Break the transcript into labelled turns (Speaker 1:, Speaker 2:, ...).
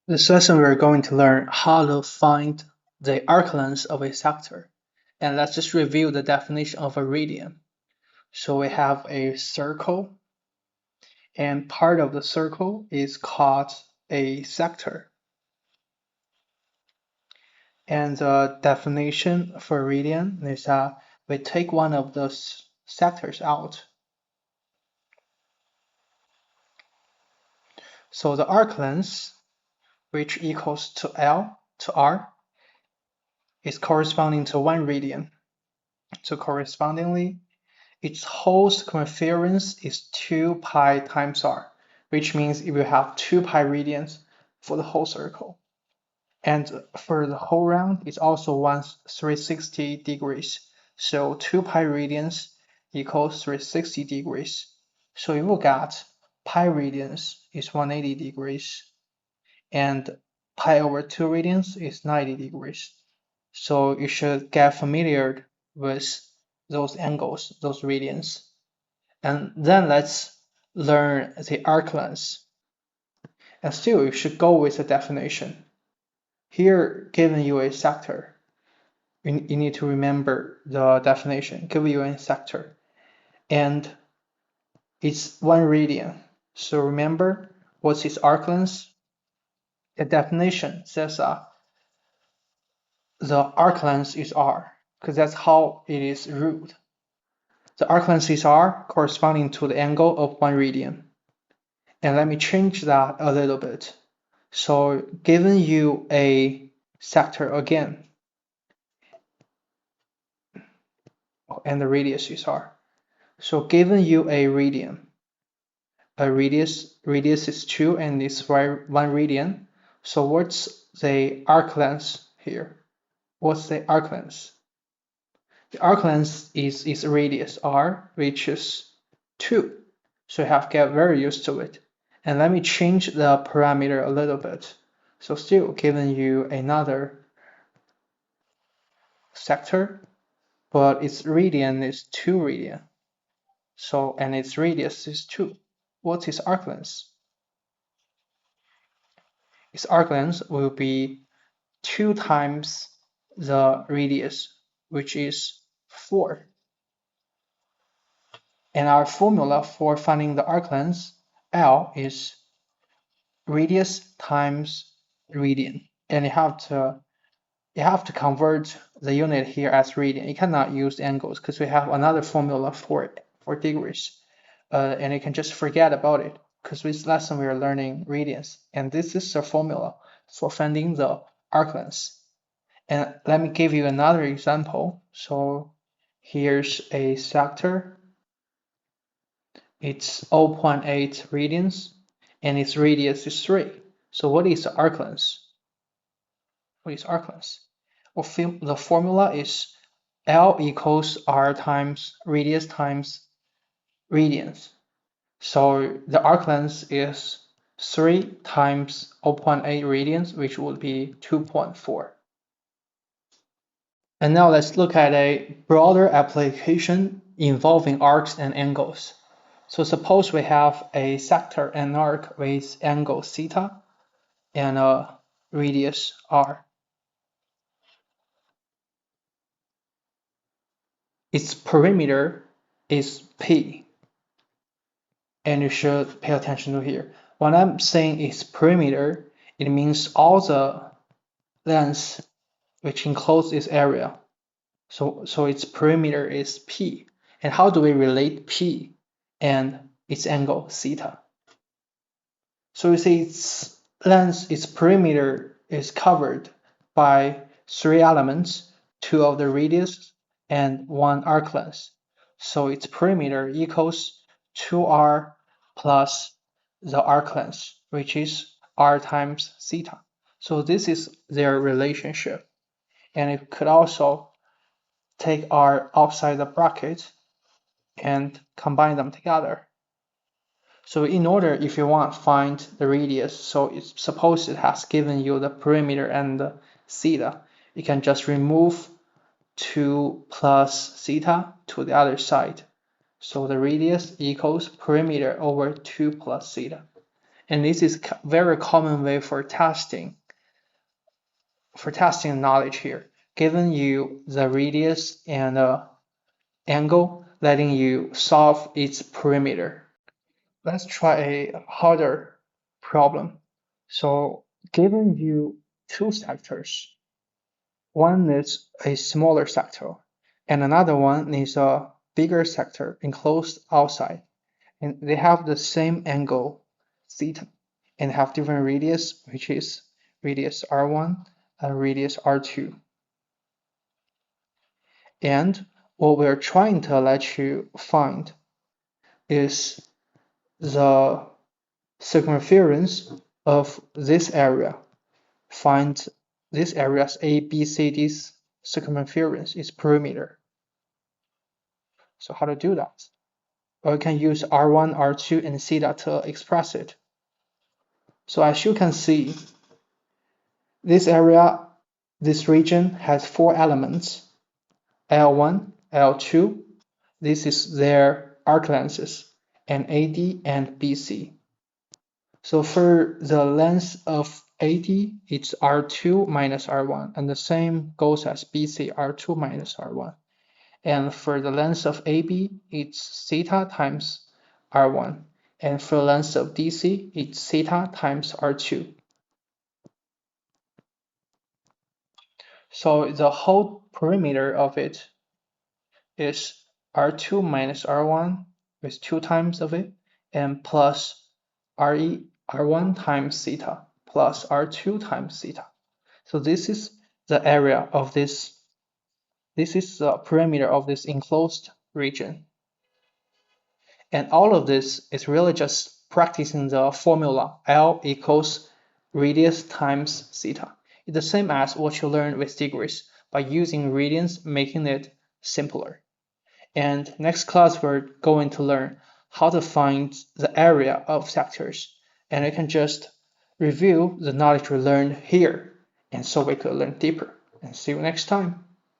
Speaker 1: This lesson we're going to learn how to find the arc length of a sector. And let's just review the definition of a radian. So we have a circle, and part of the circle is called a sector. And the definition for radian is that we take one of those sectors out. So the arc length, which equals to L to R, is corresponding to 1 radian. So correspondingly, its whole circumference is 2 pi times r, which means if you have 2 pi radians for the whole circle. And for the whole round, it's also 360 degrees. So 2 pi radians equals 360 degrees. So you will get pi radians is 180 degrees, and pi over 2 radians is 90 degrees. So you should get familiar with those angles, those radians. And then let's learn the arc length. And still, you should go with the definition. Here, given you a sector, you need to remember the definition. Give you a sector, and it's 1 radian. So remember what's its arc length? The definition says the arc length is r, because that's how it is ruled. The arc length is r, corresponding to the angle of 1 radian. And let me change that a little bit. So given you a sector again, and the radius is r. So given you a radian, a radius is 2 and it's 1 radian. So what's the arc length here? What's the arc length? The arc length is its radius r, which is 2. So you have to get very used to it. And let me change the parameter a little bit. So still giving you another sector, but its radian is 2 radian. So, and its radius is 2. What's its arc length? Its arc length will be 2 times the radius, which is 4. And our formula for finding the arc length, L, is radius times radian. And you have to convert the unit here as radian. You cannot use angles because we have another formula for degrees. And you can just forget about it because this lesson we are learning radians. And this is the formula for finding the arc length. And let me give you another example. So here's a sector. It's 0.8 radians and its radius is 3. So what is the arc length? What is arc length? Well, the formula is L equals R times radius times radians. So the arc length is 3 times 0.8 radians, which would be 2.4. And now let's look at a broader application involving arcs and angles. So suppose we have a sector and arc with angle theta and a radius r. Its perimeter is P. And you should pay attention to here. When I'm saying its perimeter, it means all the length which encloses this area. So its perimeter is P. And how do we relate P and its angle theta? So you see its length, its perimeter is covered by 3 elements, 2 of the radius and 1 arc length. So its perimeter equals 2r plus the arc length, which is r times theta. So this is their relationship. And it could also take r outside the bracket and combine them together. So in order, if you want to find the radius, so it's suppose it has given you the perimeter and the theta, you can just remove 2 plus theta to the other side. So the radius equals perimeter over 2 plus theta. And this is very common way for testing knowledge here, giving you the radius and angle, letting you solve its perimeter. Let's try a harder problem. So given you two sectors, one is a smaller sector and another one is a bigger sector enclosed outside, and they have the same angle theta and have different radius, which is radius r1 and radius r2. And what we're trying to let you find is the circumference of this area. Find this area's A, B, C, D's circumference is perimeter. So how to do that? Well, you can use R1, R2, and theta to express it. So as you can see, this area, this region has four elements, L1, L2, this is their arc lengths, and AD and BC. So for the length of AD, it's R2 minus R1, and the same goes as BC, R2 minus R1. And for the length of AB, it's theta times R1. And for the length of DC, it's theta times R2. So the whole perimeter of it is R2 minus R1 with 2 times of it, and plus R1 times theta plus R2 times theta. So this is the area of this is the perimeter of this enclosed region. And all of this is really just practicing the formula L equals radius times theta. It's the same as what you learned with degrees, by using radians, making it simpler. And next class, we're going to learn how to find the area of sectors. And you can just review the knowledge we learned here, and so we could learn deeper. And see you next time.